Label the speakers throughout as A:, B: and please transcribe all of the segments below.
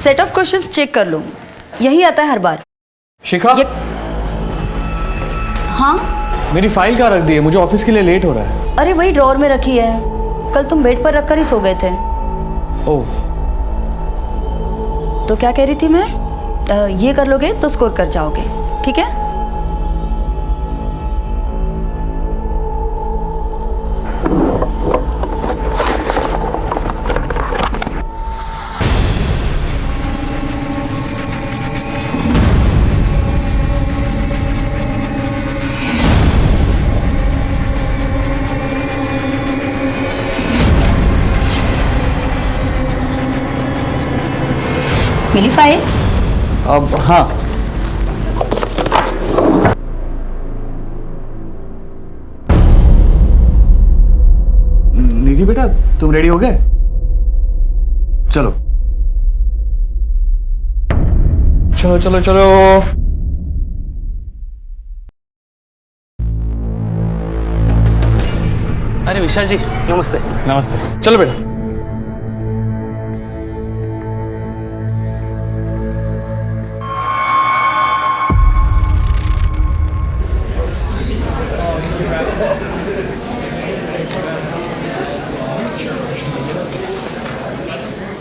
A: Set of questions check कर लो, यही आता है हर बार।
B: शिखा,
A: हाँ
B: मेरी फाइल कहाँ रख दी है? मुझे ऑफिस के लिए लेट हो रहा है।
A: अरे वही ड्रॉअर में रखी है, कल तुम बेड पर रखकर ही सो गए थे।
B: ओह,
A: तो क्या कह रही थी मैं, ये कर लोगे तो स्कोर कर जाओगे, ठीक है? मिली फाइल?
B: अब हाँ, निधि बेटा तुम रेडी हो गए? चलो चलो चलो चलो।
C: अरे विशाल जी नमस्ते।
B: नमस्ते, चलो बेटा।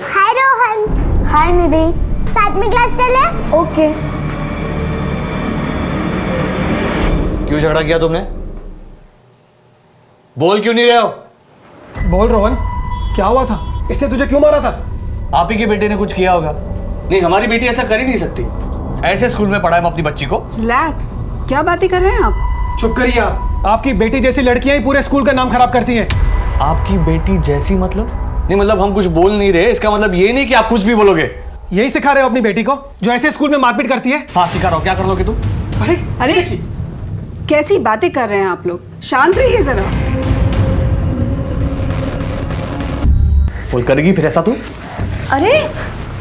D: हाय रोहन। हाय निधि, साथ में क्लास चले? ओके।
B: क्यों झगड़ा किया तुमने? बोल क्यों नहीं रहे हो?
E: बोल रोहन, क्या हुआ था? इसने तुझे क्यों मारा था?
B: आप ही के बेटे ने कुछ किया होगा। नहीं, हमारी बेटी ऐसा कर ही नहीं सकती। ऐसे स्कूल में पढ़ाए हम अपनी बच्ची को।
F: रिलैक्स, क्या बातें कर रहे हैं आप?
E: चुप करिए आप। आपकी बेटी जैसी लड़कियां ही पूरे स्कूल का नाम खराब करती हैं।
B: आपकी बेटी जैसी मतलब? नहीं मतलब हम कुछ बोल नहीं रहे, इसका मतलब ये नहीं कि आप कुछ भी बोलोगे।
E: यही सिखा रहे हो अपनी बेटी को जो ऐसे स्कूल में मारपीट करती है?
B: हाँ सिखा रहा हूँ, क्या कर लोगे तुम?
E: अरे
F: अरे कैसी बातें कर रहे हैं आप लोग, शांत रहिए जरा।
B: बोल करेगी फिर ऐसा तू?
A: अरे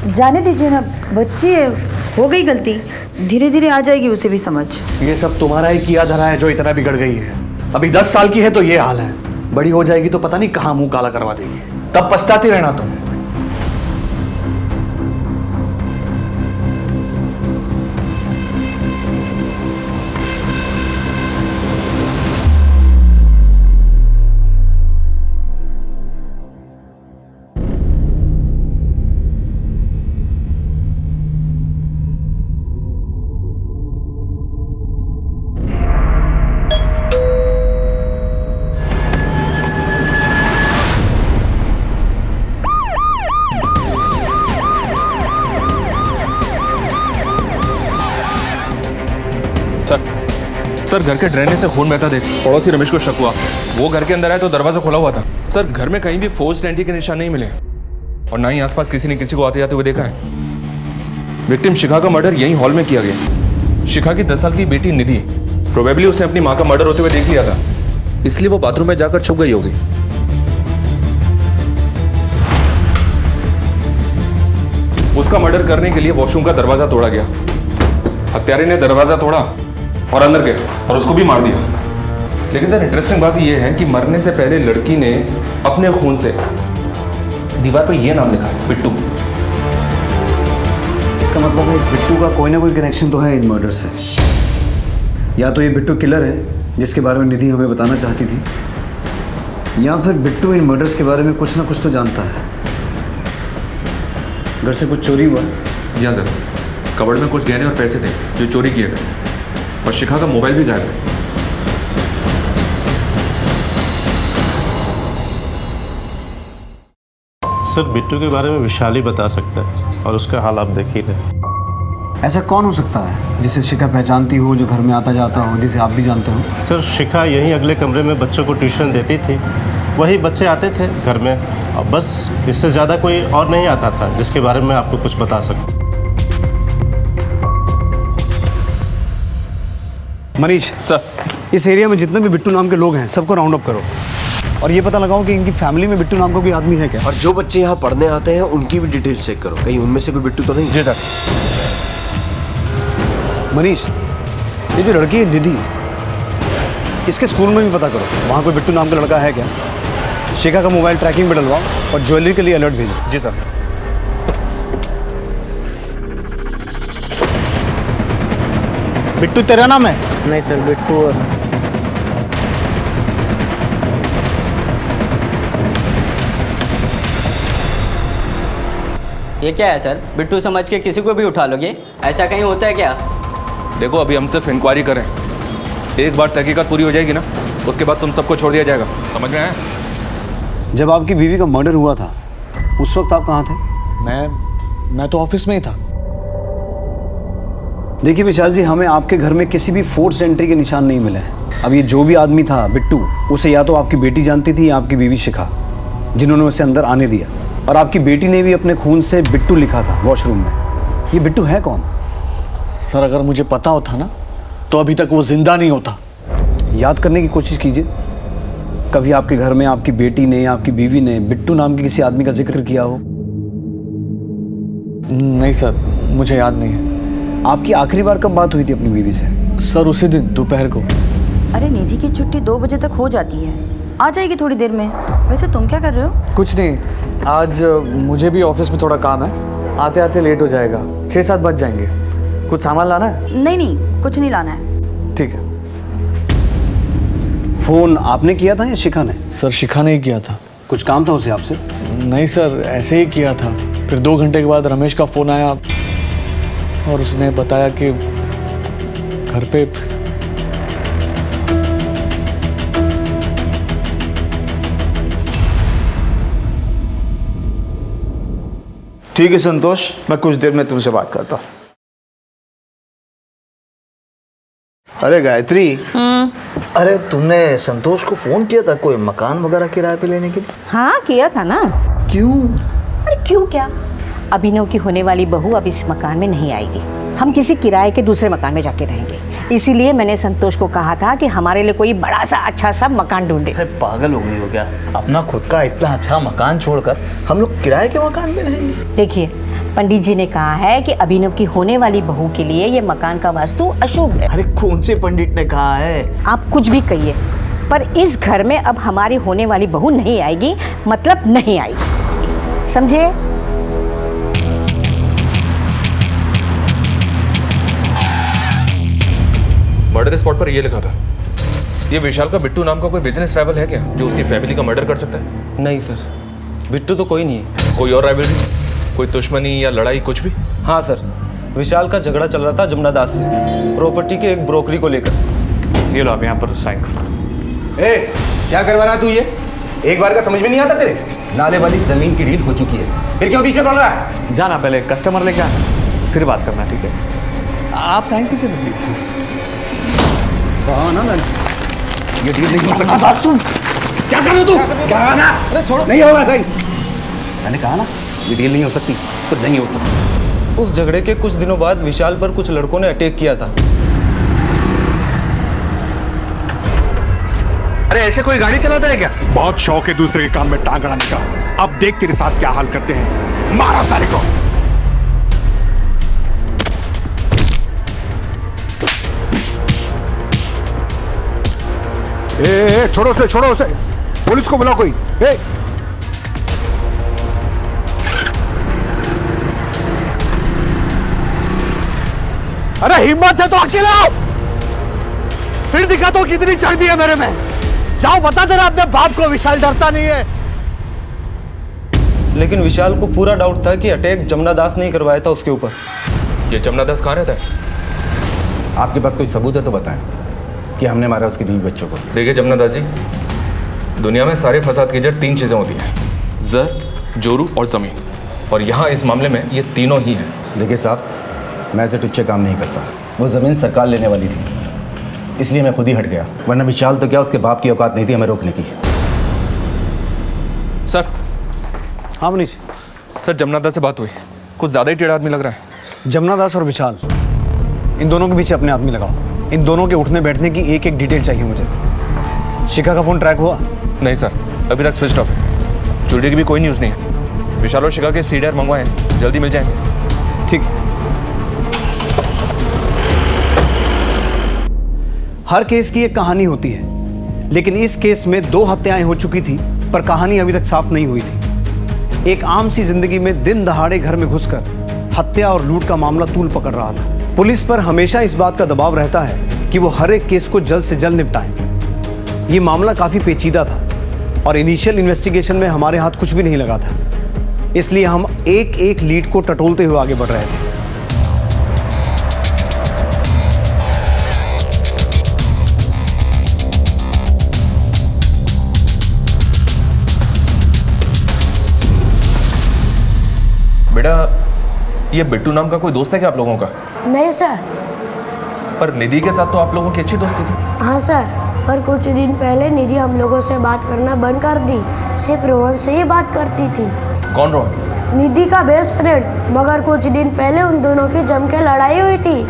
A: जाने दीजिए ना, बच्ची है, हो गई गलती, धीरे धीरे आ जाएगी उसे भी समझ।
B: ये सब तुम्हारा ही किया धरा है जो इतना बिगड़ गई है। अभी 10 साल की है तो ये हाल है, बड़ी हो जाएगी तो पता नहीं कहाँ मुंह काला करवा देगी, तब पछताती रहना तुम।
G: सर घर के ड्रेनेज से खून बहता देख पड़ोसी रमेश को शक हुआ। वो घर के अंदर आया तो दरवाजा खुला हुआ था। सर घर में कहीं भी फोर्स्ड एंट्री के निशान नहीं मिले और ना ही आसपास किसी ने किसी को आते जाते हुए देखा है। विक्टिम शिखा का मर्डर यहीं हॉल में किया गया। शिखा की 10 साल की बेटी निधि, प्रोबेबली उसने अपनी माँ का मर्डर होते हुए देख लिया था, इसलिए वो बाथरूम में जाकर छुप गई होगी। उसका मर्डर करने के लिए वॉशरूम का दरवाजा तोड़ा गया। हत्यारे ने दरवाजा तोड़ा और अंदर गए और उसको भी मार दिया। लेकिन सर इंटरेस्टिंग बात यह है कि मरने से पहले लड़की ने अपने खून से दीवार पर यह नाम लिखा है, बिट्टू।
H: इसका मतलब है इस बिट्टू का कोई ना कोई कनेक्शन तो है इन मर्डर से। या तो ये बिट्टू किलर है जिसके बारे में निधि हमें बताना चाहती थी, या फिर बिट्टू इन मर्डर्स के बारे में कुछ ना कुछ तो जानता है। घर से कुछ चोरी हुआ?
G: जी हाँ सर, कबर्ड में कुछ गहने और पैसे थे जो चोरी किए गए और शिखा का मोबाइल भी गायब है।
C: सर बिट्टू के बारे में विशाल ही बता सकता है और उसका हाल आप देख ही रहे।
H: ऐसा कौन हो सकता है जिसे शिखा पहचानती हो, जो घर में आता जाता हो, जिसे आप भी जानते हो?
C: सर शिखा यहीं अगले कमरे में बच्चों को ट्यूशन देती थी, वही बच्चे आते थे घर में और बस इससे ज़्यादा कोई और नहीं आता था जिसके बारे में आपको कुछ बता सकूं।
H: मनीष
G: सर,
H: इस एरिया में जितने भी बिट्टू नाम के लोग हैं सबको राउंड अप करो और ये पता लगाओ कि इनकी फैमिली में बिट्टू नाम का कोई आदमी है क्या।
I: और जो बच्चे यहाँ पढ़ने आते हैं उनकी भी डिटेल्स चेक करो, कहीं उनमें से कोई बिट्टू तो नहीं।
G: जी सर।
H: मनीष, ये जो लड़की है निधि, इसके स्कूल में भी पता करो वहाँ कोई बिट्टू नाम का लड़का है क्या। शिखा का मोबाइल ट्रैकिंग में डलवाओ और ज्वेलरी के लिए अलर्ट भेजो।
G: जी सर।
E: बिट्टू तेरा नाम है?
J: नहीं सर, बिट्टू
K: ये क्या है सर? बिट्टू समझ के किसी को भी उठा लोगे? ऐसा कहीं होता है क्या?
G: देखो अभी हम सिर्फ इंक्वायरी करें, एक बार तहकीकात पूरी हो जाएगी ना, उसके बाद तुम सबको छोड़ दिया जाएगा, समझ में आया?
H: जब आपकी बीवी का मर्डर हुआ था उस वक्त आप कहाँ थे?
B: मैं तो ऑफिस में ही था।
H: देखिए विशाल जी, हमें आपके घर में किसी भी फोर्स एंट्री के निशान नहीं मिले हैं। अब ये जो भी आदमी था बिट्टू, उसे या तो आपकी बेटी जानती थी या आपकी बीवी शिखा, जिन्होंने उसे अंदर आने दिया। और आपकी बेटी ने भी अपने खून से बिट्टू लिखा था वॉशरूम में। ये बिट्टू है कौन?
B: सर अगर मुझे पता होता ना तो अभी तक वो जिंदा नहीं होता।
H: याद करने की कोशिश कीजिए, कभी आपके घर में आपकी बेटी ने या आपकी बीवी ने बिट्टू नाम के किसी आदमी का जिक्र किया हो?
B: नहीं सर, मुझे याद नहीं है।
H: आपकी आखिरी बार कब बात हुई थी अपनी बीवी से?
B: सर उसी दिन दोपहर को।
A: अरे निधि की छुट्टी 2 बजे तक हो जाती है, आ जाएगी थोड़ी देर में। वैसे तुम क्या कर रहे हो?
B: कुछ नहीं, आज मुझे भी ऑफिस में थोड़ा काम है, आते आते लेट हो जाएगा, 6-7 बज जाएंगे। कुछ सामान लाना है?
A: नहीं, कुछ नहीं लाना है।
B: ठीक है।
H: फोन आपने किया था या शिखा ने?
B: सर शिखा ने ही किया था।
H: कुछ काम था उसे आपसे?
B: नहीं सर, ऐसे ही किया था। फिर 2 घंटे के बाद रमेश का फ़ोन आया और उसने बताया कि घर पे
L: ठीक है संतोष, मैं कुछ देर में तुमसे बात करता हूँ। अरे गायत्री, अरे तुमने संतोष को फोन किया था कोई मकान वगैरह किराए पे लेने के लिए?
M: हाँ किया था ना।
L: क्यों?
M: अरे क्यों क्या, अभिनव की होने वाली बहू अब इस मकान में नहीं आएगी, हम किसी किराए के दूसरे मकान में जाके रहेंगे। इसीलिए मैंने संतोष को कहा था कि हमारे लिए कोई बड़ा सा अच्छा सा मकान ढूंढे।
L: अरे पागल हो गई हो क्या? अपना खुद का इतना अच्छा मकान छोड़कर हम लोग किराए के मकान में रहेंगे?
M: देखिए, पंडित जी ने कहा है कि अभिनव की होने वाली बहू के लिए ये मकान का वास्तु अशुभ है।
L: अरे कौन से पंडित ने कहा है?
M: आप कुछ भी कहिए, पर इस घर में अब हमारी होने वाली बहू नहीं आएगी, मतलब नहीं आएगी, समझे?
G: मर्डर स्पॉट पर ये लिखा था। ये विशाल का बिट्टू नाम का कोई बिजनेस राइवल है क्या जो उसकी फैमिली का मर्डर कर सकता है?
J: नहीं सर, बिट्टू तो कोई नहीं है।
G: कोई और राइवलरी, कोई दुश्मनी या लड़ाई कुछ भी?
J: हाँ सर, विशाल का झगड़ा चल रहा था जमुना दास से, प्रॉपर्टी के एक ब्रोकरी को लेकर।
B: ये लो आप यहाँ पर साइन कर।
N: ए, क्या करवा रहा है तू ये? एक बार का समझ में नहीं आता तेरे? नाले वाली जमीन की डील हो चुकी है, फिर क्यों बीच में बोल रहा है?
B: जाना, पहले कस्टमर लेके आना, फिर बात करना, ठीक है? आप साइन कीजिए ना प्लीज।
H: कहा ना मैंने,
B: ये डील नहीं हो सकता। दास तुम
N: क्या कर रहे हो तू? क्या ना? अरे छोड़ो, नहीं होगा भाई। मैंने कहा ना ये डील नहीं हो सकती तो नहीं हो सकती।
J: उस झगड़े के कुछ दिनों बाद विशाल पर कुछ लड़कों ने अटैक किया था।
B: अरे ऐसे कोई गाड़ी चलाता है क्या?
O: बहुत शौक है दूसरे के काम में टांग अड़ाने का। अब देख तेरे साथ क्या हाल करते हैं। मारा सारे को। ए, छोड़ो उसे, पुलिस को बुलाओ कोई। ए,
E: अरे हिम्मत है तो अकेला आओ, फिर दिखा तो कितनी चर्बी है मेरे में। जाओ बता देना अपने बाप को, विशाल डरता नहीं है।
J: लेकिन विशाल को पूरा डाउट था कि अटैक जमुना दास ने ही करवाया था उसके ऊपर।
G: ये जमुना दास कहाँ रहता है?
N: आपके पास कोई सबूत है तो बताएं कि हमने मारा उसके बीवी बच्चों को।
G: देखिए जमुना दास जी, दुनिया में सारे फसाद की जड़ 3 चीज़ें होती हैं, जर, जोरू और ज़मीन, और यहाँ इस मामले में ये तीनों ही हैं।
N: देखिए साहब, मैं ऐसे टुच्चे काम नहीं करता। वो ज़मीन सरकार लेने वाली थी, इसलिए मैं खुद ही हट गया, वरना विशाल तो क्या उसके बाप की औकात नहीं थी हमें रोकने की।
G: सर।
H: हाँ मनीष।
G: सर जमुना दास से बात हुई, कुछ ज़्यादा ही टेढ़ा आदमी लग रहा है।
H: जमुना दास और विशाल, इन दोनों के पीछे अपने आदमी लगाओ। इन दोनों के उठने बैठने की एक एक डिटेल चाहिए मुझे। शिखा का फ़ोन ट्रैक हुआ?
G: नहीं सर, अभी तक स्विच ऑफ है। चोरी की भी कोई न्यूज़ नहीं है। विशाल और शिखा के सीडीआर मंगवाए हैं, जल्दी मिल जाएंगे।
H: ठीक है। हर केस की एक कहानी होती है, लेकिन इस केस में 2 हत्याएं हो चुकी थी, पर कहानी अभी तक साफ नहीं हुई थी। एक आम सी जिंदगी में दिन दहाड़े घर में घुसकर हत्या और लूट का मामला तूल पकड़ रहा था। पुलिस पर हमेशा इस बात का दबाव रहता है कि वो हर एक केस को जल्द से जल्द निपटाएं। ये मामला काफ़ी पेचीदा था और इनिशियल इन्वेस्टिगेशन में हमारे हाथ कुछ भी नहीं लगा था, इसलिए हम एक एक लीड को टटोलते हुए आगे बढ़ रहे थे।
G: बेटा, ये बिट्टू नाम का कोई दोस्त है क्या आप लोगों का?
D: नहीं सर।
G: पर निधि के साथ तो आप लोगों की अच्छी दोस्ती थी।
D: हाँ सर, पर कुछ दिन पहले निधि हम लोगों से बात करना बंद कर दी, सिर्फ रोहन से ही बात करती थी।
G: कौन रोहन?
D: निधि का बेस्ट फ्रेंड। मगर कुछ दिन पहले उन दोनों की जम के लड़ाई हुई थी।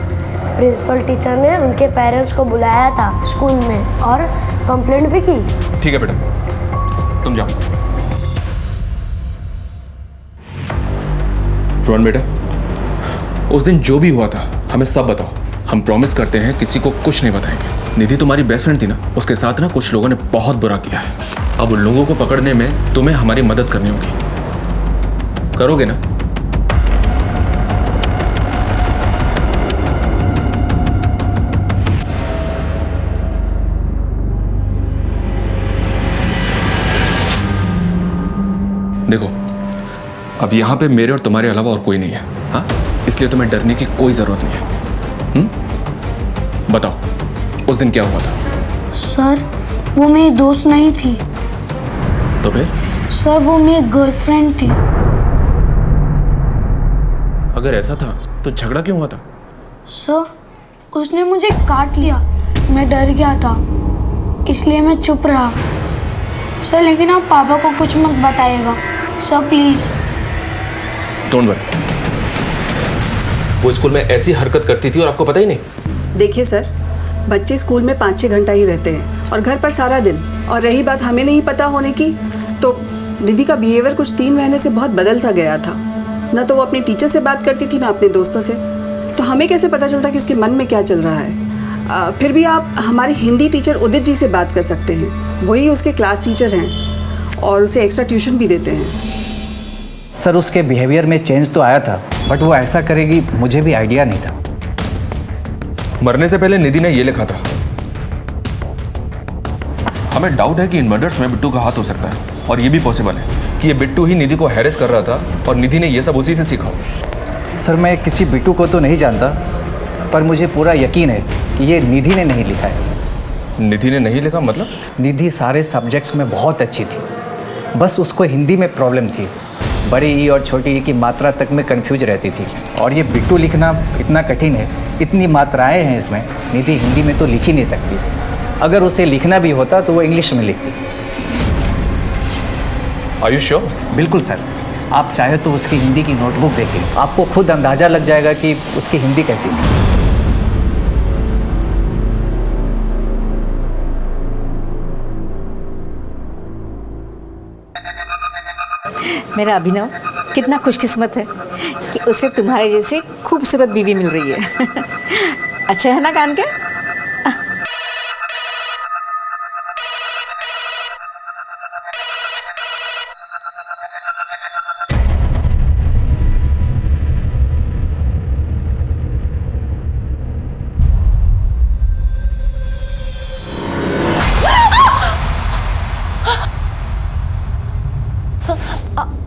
D: प्रिंसिपल टीचर ने उनके पेरेंट्स को बुलाया था स्कूल में और कंप्लेंट भी की।
G: ठीक है बेटा, तुम जाओ। रोहन बेटा, उस दिन जो भी हुआ था हमें सब बताओ। हम प्रॉमिस करते हैं किसी को कुछ नहीं बताएंगे। निधि तुम्हारी बेस्ट फ्रेंड थी ना, उसके साथ ना कुछ लोगों ने बहुत बुरा किया है। अब उन लोगों को पकड़ने में तुम्हें हमारी मदद करनी होगी। करोगे ना? देखो, अब यहां पे मेरे और तुम्हारे अलावा और कोई नहीं है, हाँ? इसलिए तुम्हें डरने की कोई जरूरत नहीं है। बताओ, उस दिन क्या हुआ था?
D: सर, वो मेरी दोस्त नहीं थी।
G: तो फिर?
D: सर, वो मेरी गर्लफ्रेंड थी।
G: अगर ऐसा था तो झगड़ा क्यों हुआ था?
D: सर, उसने मुझे काट लिया। मैं डर गया था, इसलिए मैं चुप रहा। सर, लेकिन आप पापा को कुछ मत बताइएगा सर, प्लीज।
G: Don't worry. वो स्कूल में ऐसी हरकत करती थी और आपको पता ही नहीं?
F: देखिए सर, बच्चे स्कूल में 5-6 घंटा ही रहते हैं और घर पर सारा दिन। और रही बात हमें नहीं पता होने की, तो निधि का बिहेवियर कुछ 3 महीने से बहुत बदल सा गया था। ना तो वो अपने टीचर से बात करती थी, ना अपने दोस्तों से। तो हमें कैसे पता चलता कि उसके मन में क्या चल रहा है? फिर भी आप हमारे हिंदी टीचर उदित जी से बात कर सकते हैं। वही उसके क्लास टीचर हैं और उसे एक्स्ट्रा ट्यूशन भी देते हैं।
N: सर, उसके बिहेवियर में चेंज तो आया था, बट वो ऐसा करेगी मुझे भी आइडिया नहीं था।
G: मरने से पहले निधि ने ये लिखा था। हमें डाउट है कि इन मर्डर्स में बिट्टू का हाथ हो सकता है, और ये भी पॉसिबल है कि ये बिट्टू ही निधि को हैरेस कर रहा था और निधि ने ये सब उसी से सीखा।
N: सर, मैं किसी बिट्टू को तो नहीं जानता, पर मुझे पूरा यकीन है कि ये निधि ने नहीं लिखा है।
G: निधि ने नहीं लिखा मतलब?
N: निधि सारे सब्जेक्ट्स में बहुत अच्छी थी, बस उसको हिंदी में प्रॉब्लम थी। बड़ी ई और छोटी ई की मात्रा तक में कंफ्यूज रहती थी। और ये बिट्टू लिखना इतना कठिन है, इतनी मात्राएं हैं इसमें, निधि हिंदी में तो लिख ही नहीं सकती। अगर उसे लिखना भी होता तो वो इंग्लिश में लिखती।
G: Are you sure?
N: बिल्कुल सर, आप चाहे तो उसकी हिंदी की नोटबुक देखिए, आपको खुद अंदाज़ा लग जाएगा कि उसकी हिंदी कैसी थी।
M: मेरा अभिनव कितना खुशकिस्मत है कि उसे तुम्हारे जैसे खूबसूरत बीवी मिल रही है। अच्छा है ना कान के?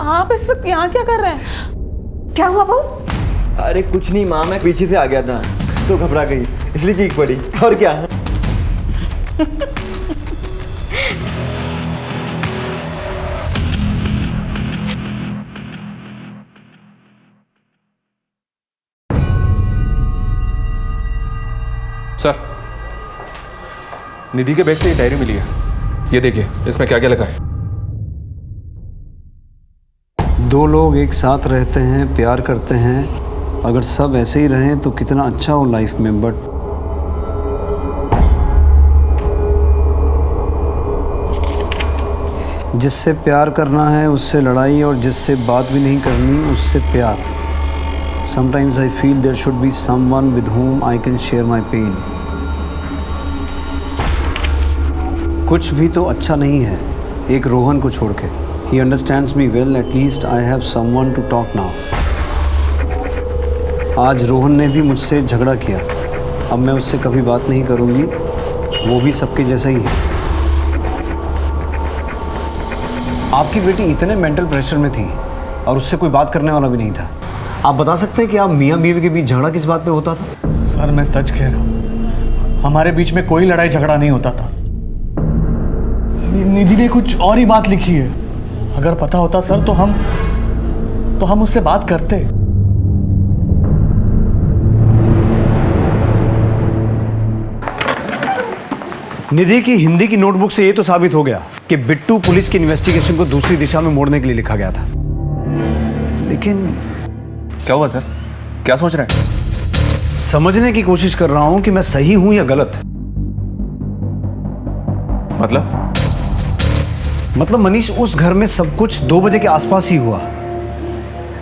F: आप इस वक्त यहाँ क्या कर रहे हैं?
M: क्या हुआ बहू?
P: अरे कुछ नहीं माँ, मैं पीछे से आ गया था तो घबरा गई, इसलिए चीख पड़ी। और क्या?
G: सर, निधि के बैग से ये डायरी मिली है। ये देखिए, इसमें क्या क्या लिखा है।
H: 2 लोग एक साथ रहते हैं, प्यार करते हैं, अगर सब ऐसे ही रहें तो कितना अच्छा हो लाइफ में। बट जिससे प्यार करना है उससे लड़ाई, और जिससे बात भी नहीं करनी उससे प्यार। Sometimes I feel there should be someone with whom I can share my pain. कुछ भी तो अच्छा नहीं है एक रोहन को छोड़ के। He understands me well, at least I have someone to talk now. आज रोहन ने भी मुझसे झगड़ा किया। अब मैं उससे कभी बात नहीं करूंगी, वो भी सबके जैसा ही है। आपकी बेटी इतने मेंटल प्रेशर में थी और उससे कोई बात करने वाला भी नहीं था। आप बता सकते हैं कि आप मियाँ बीवी के बीच झगड़ा किस बात पे होता था?
B: सर मैं सच कह रहा हूँ, हमारे बीच में कोई लड़ाई झगड़ा नहीं होता था। निधि ने कुछ और ही बात लिखी है। अगर पता होता सर तो हम उससे बात करते।
H: निधि की हिंदी की नोटबुक से ये तो साबित हो गया कि बिट्टू पुलिस की इन्वेस्टिगेशन को दूसरी दिशा में मोड़ने के लिए लिखा गया था। लेकिन
G: क्या हुआ सर? क्या सोच रहे हैं?
H: समझने की कोशिश कर रहा हूं कि मैं सही हूं या गलत। मतलब मनीष, उस घर में सब कुछ 2 बजे के आसपास ही हुआ।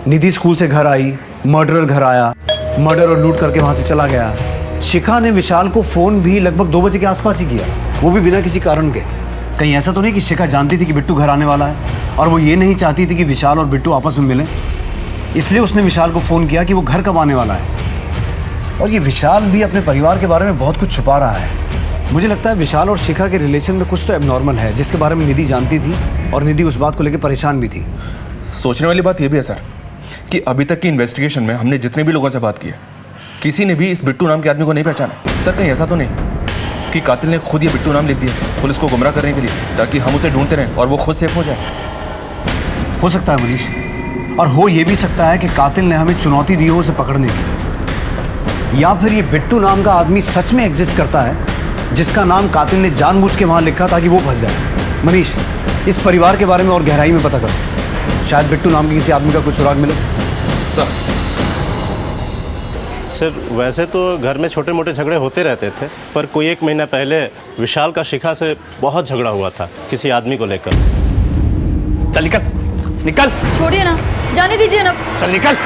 H: निधि स्कूल से घर आई, मर्डरर घर आया, मर्डर और लूट करके वहां से चला गया। शिखा ने विशाल को फोन भी लगभग 2 बजे के आसपास ही किया, वो भी बिना किसी कारण के। कहीं ऐसा तो नहीं कि शिखा जानती थी कि बिट्टू घर आने वाला है और वो ये नहीं चाहती थी कि विशाल और बिट्टू आपस में मिलें, इसलिए उसने विशाल को फ़ोन किया कि वो घर कब आने वाला है। और ये विशाल भी अपने परिवार के बारे में बहुत कुछ छुपा रहा है। मुझे लगता है विशाल और शिखा के रिलेशन में कुछ तो एबनॉर्मल है, जिसके बारे में निधि जानती थी और निधि उस बात को लेकर परेशान भी थी।
G: सोचने वाली बात यह भी है सर कि अभी तक की इन्वेस्टिगेशन में हमने जितने भी लोगों से बात की है, किसी ने भी इस बिट्टू नाम के आदमी को नहीं पहचाना। सर कहीं ऐसा तो नहीं कि कातिल ने खुद ये बिट्टू नाम लिख दिया पुलिस को गुमराह करने के लिए, ताकि हम उसे ढूंढते रहें और वो खुद सेफ हो जाए?
H: हो सकता है मनीष, और हो ये भी सकता है कि कातिल ने हमें चुनौती दी हो उसे पकड़ने की, या फिर ये बिट्टू नाम का आदमी सच में एग्जिस्ट करता है जिसका नाम कातिल ने जानबूझ के वहां लिखा ताकि वो फंस जाए। मनीष, इस परिवार के बारे में और गहराई में पता करो, शायद बिट्टू नाम के किसी आदमी का कुछ सुराग मिले।
C: सर वैसे तो घर में छोटे मोटे झगड़े होते रहते थे, पर कोई 1 महीना पहले विशाल का शिखा से बहुत झगड़ा हुआ था किसी आदमी को लेकर।
B: चल निकल निकल।
A: छोड़िए ना, जाने दीजिए ना।
B: चल निकल।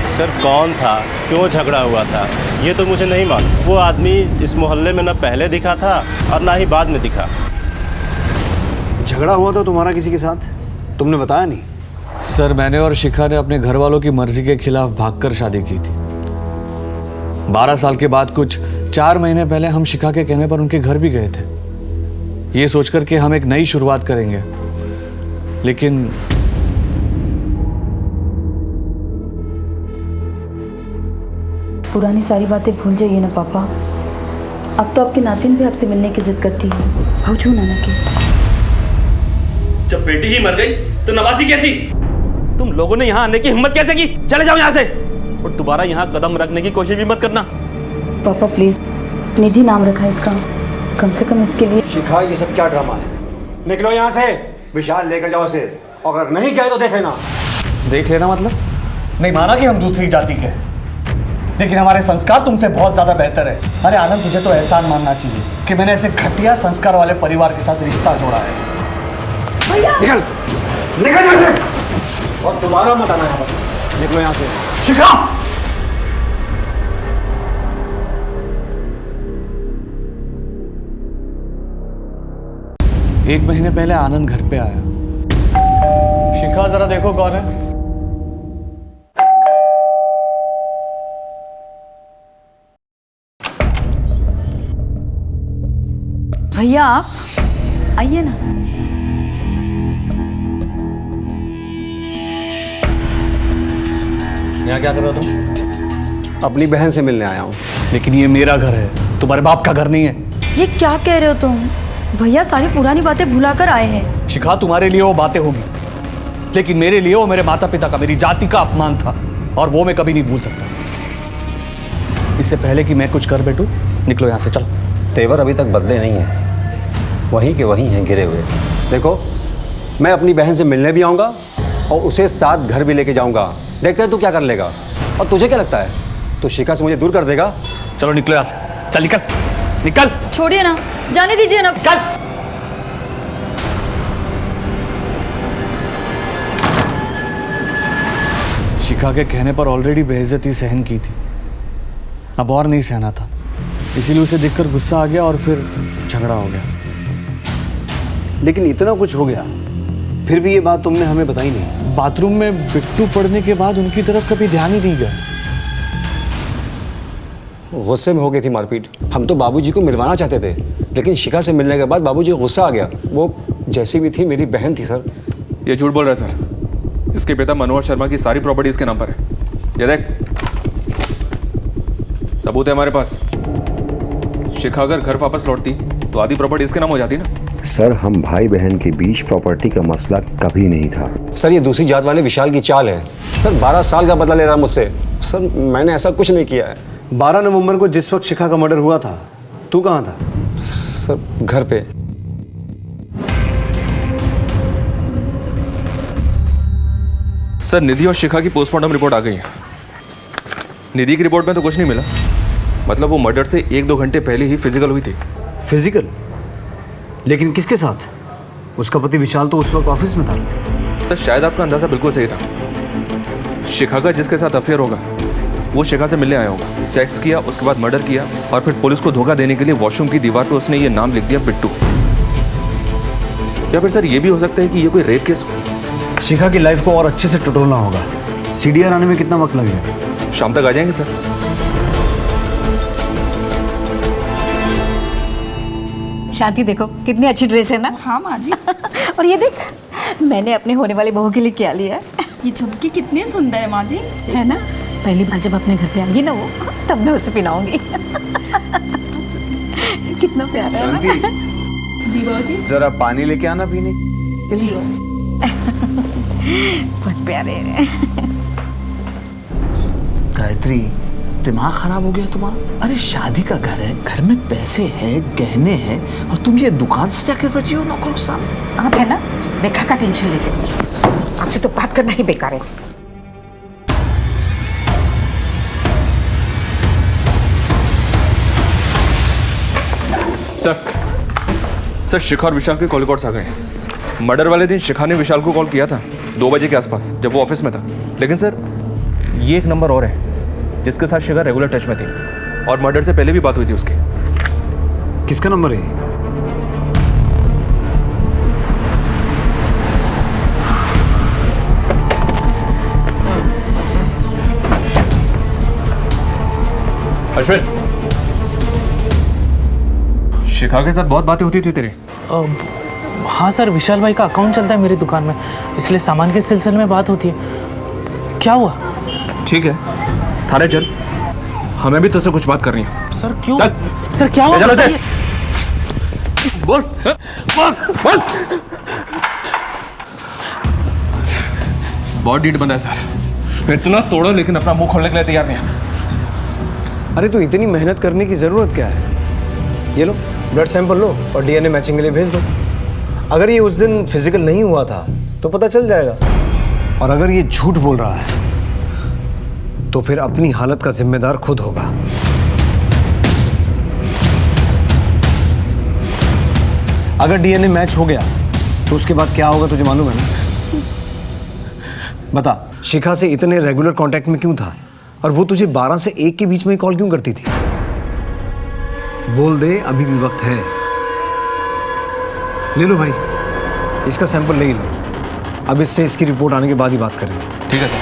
C: सर कौन था, क्यों झगड़ा हुआ था, ये तो मुझे नहीं मालूम। वो आदमी इस मोहल्ले में न पहले दिखा था और ना ही बाद में दिखा।
H: झगड़ा हुआ तो तुम्हारा किसी के साथ, तुमने बताया नहीं?
B: सर मैंने और शिखा ने अपने घर वालों की मर्जी के खिलाफ भागकर शादी की थी। 12 साल के बाद कुछ 4 महीने पहले हम शिखा के कहने पर उनके घर भी गए थे, ये सोचकर कि हम एक नई शुरुआत करेंगे। लेकिन
A: पुरानी सारी बातें भूल जाइए ना पापा। अब तो आपके नातिन भी आपसे मिलने की जिद करती है। भाऊजू नाना की।
E: जब बेटी ही मर गई तो नवासी कैसी? तुम लोगों ने यहाँ आने की हिम्मत कैसे की? चले जाओ यहाँ से और दोबारा यहाँ कदम रखने की कोशिश भी मत करना।
A: पापा प्लीज, निधि नाम रखा है इसका, कम से कम इसके लिए।
H: शिखा, ये सब क्या ड्रामा है? निकलो यहाँ से, विशाल लेकर जाओ इसे, अगर नहीं गए तो देख लेना।
B: देख लेना मतलब? नहीं माना कि हम दूसरी जाति के हैं, लेकिन हमारे संस्कार तुमसे बहुत ज्यादा बेहतर है। अरे आनंद, तुझे तो एहसान मानना चाहिए कि मैंने ऐसे घटिया संस्कार वाले परिवार के साथ रिश्ता जोड़ा है।
H: निकल निकल यहाँ से, और दोबारा मत आना यहाँ पर। निकलो यहाँ से।
B: शिखा! एक महीने पहले आनंद घर पे आया। शिखा जरा देखो कौन है।
A: भैया आप आइए ना।
B: यहाँ क्या कर रहे हो तुम?
H: अपनी बहन से मिलने आया हूँ।
B: लेकिन ये मेरा घर है, तुम्हारे बाप का घर नहीं है।
A: ये क्या कह रहे हो तुम? भैया सारी पुरानी बातें भुला कर आए हैं।
B: शिखा, तुम्हारे लिए वो बातें होगी, लेकिन मेरे लिए वो मेरे माता पिता का, मेरी जाति का अपमान था, और वो मैं कभी नहीं भूल सकता। इससे पहले कि मैं कुछ कर बैठूं, निकलो यहाँ से, चलो।
H: तेवर अभी तक बदले नहीं हैं, वहीं के वहीं हैं गिरे हुए। देखो, मैं अपनी बहन से मिलने भी आऊँगा और उसे साथ घर भी लेके जाऊँगा। देखते हैं तू क्या कर लेगा। और तुझे क्या लगता है, तू शिखा से मुझे दूर कर देगा?
B: चलो निकलो यहाँ से, चल निकल निकल।
A: छोड़िए ना, जाने दीजिए ना।
B: चल। शिखा के कहने पर ऑलरेडी बेइज्जती सहन की थी, अब और नहीं सहना था, इसीलिए उसे देखकर गुस्सा आ गया और फिर झगड़ा हो गया।
H: लेकिन इतना कुछ हो गया, फिर भी ये बात तुमने हमें बताई नहीं।
B: बाथरूम में बिट्टू पड़ने के बाद उनकी तरफ कभी ध्यान ही नहीं गया।
Q: गुस्से में हो गई थी मारपीट। हम तो बाबूजी को मिलवाना चाहते थे, लेकिन शिखा से मिलने के बाद बाबूजी को गुस्सा आ गया। वो जैसी भी थी मेरी बहन थी सर।
G: ये झूठ बोल रहा है सर। इसके पिता मनोहर शर्मा की सारी प्रॉपर्टी इसके नाम पर है। ये देख, सबूत है हमारे पास। शिखा अगर घर वापस लौटती तो आधी प्रॉपर्टी इसके नाम हो जाती ना।
R: सर, हम भाई बहन के बीच प्रॉपर्टी का मसला कभी नहीं था।
Q: सर ये दूसरी जात वाले विशाल की चाल है। सर 12 साल का बदला ले रहा मुझसे। सर मैंने ऐसा कुछ नहीं किया है।
H: 12 नवंबर को जिस वक्त शिखा का मर्डर हुआ था, तू कहाँ था?
Q: सर घर पे।
G: सर निधि और शिखा की पोस्टमार्टम रिपोर्ट आ गई है। निधि की रिपोर्ट में तो कुछ नहीं मिला। मतलब वो मर्डर से 1-2 घंटे पहले ही फिजिकल हुई थी।
H: फिजिकल? लेकिन किसके साथ? उसका पति विशाल तो उस वक्त ऑफिस में था।
G: सर शायद आपका अंदाजा बिल्कुल सही था। शिखा का जिसके साथ अफेयर होगा वो शिखा से मिलने आया होगा, सेक्स किया, उसके बाद मर्डर किया और फिर पुलिस को धोखा देने के लिए वॉशरूम की दीवार पे उसने ये नाम लिख दिया, बिट्टू। या फिर सर ये भी हो सकता है कि ये कोई रेप केस हो।
H: शिखा की लाइफ को और अच्छे से टटोलना होगा। सीडीआर आने में कितना वक्त लगेगा?
G: शाम तक आ जाएंगे सर।
M: शांति देखो कितनी अच्छी ड्रेस है ना।
S: हाँ माँ जी।
M: और ये देख मैंने अपने होने वाली बहू के लिए क्या लिया है।
S: ये झुमकी कितनी सुंदर है माँ जी।
M: है ना, पहली बार जब अपने घर पे आएंगी ना वो, तब मैं उसे पहनाऊंगी। कितना प्यारा है ना।
S: जी बाबूजी।
L: जरा पानी लेके आना पीने के
S: जी।
M: बहुत प्यारे हैं।
L: गायत्री, दिमाग खराब हो गया तुम्हारा? अरे शादी का घर है, घर में पैसे हैं, गहने हैं, और तुम ये दुकान से जाकर बैठी हो नौकरों के सामने।
M: आप है ना बेकार का टेंशन लेते, आपसे तो बात करना ही बेकार है।
G: सर शिखा और विशाल के कॉल रिकॉर्ड्स आ गए। मर्डर वाले दिन शिखा ने विशाल को कॉल किया था 2 बजे के आसपास, जब वो ऑफिस में था। लेकिन सर ये एक नंबर और है जिसके साथ शिखा रेगुलर टच में थी और मर्डर से पहले भी बात हुई थी उसकी।
H: किसका नंबर है?
G: अश्विन, शिखा के साथ बहुत बातें होती थी तेरी?
T: हाँ सर, विशाल भाई का अकाउंट चलता है मेरी दुकान में, इसलिए सामान के सिलसिले में बात होती है। क्या हुआ?
G: ठीक है, थाने चल, हमें भी तुझसे कुछ बात करनी है।
T: सर क्यों? सर क्या हुआ?
G: बोल बोल। बहुत डीट बंदा है सर, इतना तोड़ो लेकिन अपना मुंह खोलने के लिए तैयार नहीं है।
H: अरे तो इतनी मेहनत करने की जरूरत क्या है? ये लो ब्लड सैंपल लो और डीएनए मैचिंग के लिए भेज दो। अगर ये उस दिन फिजिकल नहीं हुआ था तो पता चल जाएगा, और अगर ये झूठ बोल रहा है तो फिर अपनी हालत का जिम्मेदार खुद होगा। अगर डीएनए मैच हो गया तो उसके बाद क्या होगा तुझे मालूम है ना? बता, शिखा से इतने रेगुलर कांटेक्ट में क्यों था, और वो तुझे 12 से 1 के बीच में कॉल क्यों करती थी? बोल दे, अभी भी वक्त है। ले लो भाई, इसका सैंपल ले लो। अब इससे इसकी रिपोर्ट आने के बाद ही बात करेंगे।
G: ठीक है सर।